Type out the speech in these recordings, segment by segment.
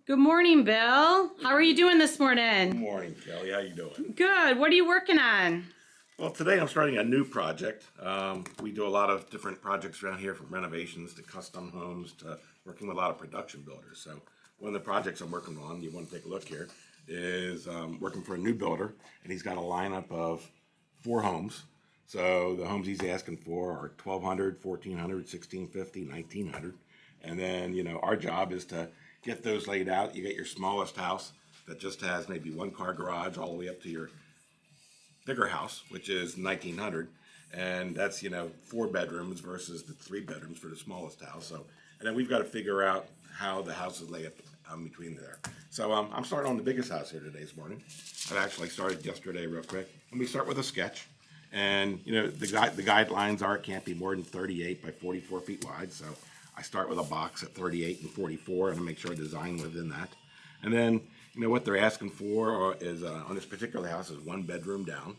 Good morning, Bill. How are you doing this Good morning? morning, Kelly. How you doing? Good. What are you working on? Well, today I'm starting a new project. We do a lot of different projects around here, from renovations to custom homes to working with a lot of production builders. So one of the projects I'm working on, you want to take a look here, is working for a new builder, and he's got a lineup of 4 homes. So the homes he's asking for are 1,200, 1,400, 1,650, 1,900. And then, our job is to get those laid out. You get your smallest house that just has maybe one car garage all the way up to your bigger house, which is 1,900, and that's 4 bedrooms versus the 3 bedrooms for the smallest house. So, and then we've got to figure out how the houses lay up between there. So I'm starting on the biggest house here today, this morning. I actually started yesterday, real quick. And we start with a sketch, and the guidelines are it can't be more than 38 by 44 feet wide. So I start with a box at 38 and 44, and I make sure I design within that. And then, what they're asking for is on this particular house is 1 bedroom down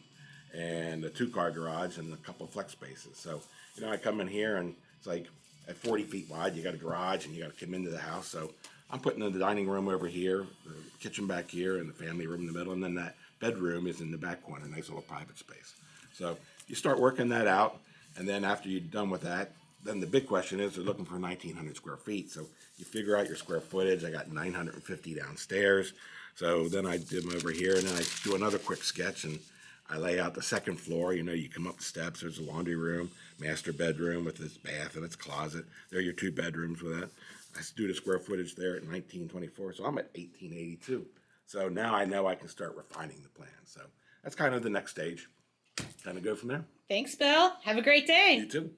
and a 2 car garage and a couple of flex spaces. So, I come in here and it's like at 40 feet wide, you got a garage and you got to come into the house. So I'm putting the dining room over here, the kitchen back here, and the family room in the middle. And then that bedroom is in the back corner, nice little private space. So you start working that out. And then after you're done with that, then the big question is they're looking for 1,900 square feet. So you figure out your square footage. I got 950 downstairs. So then I did them over here, and then I do another quick sketch, and I lay out the second floor. You come up the steps. There's a laundry room, master bedroom with its bath and its closet. There are your 2 bedrooms with that. I do the square footage there at 1924. So I'm at 1882. So now I know I can start refining the plan. So that's kind of the next stage. Kind of go from there. Thanks, Bill. Have a great day. You too.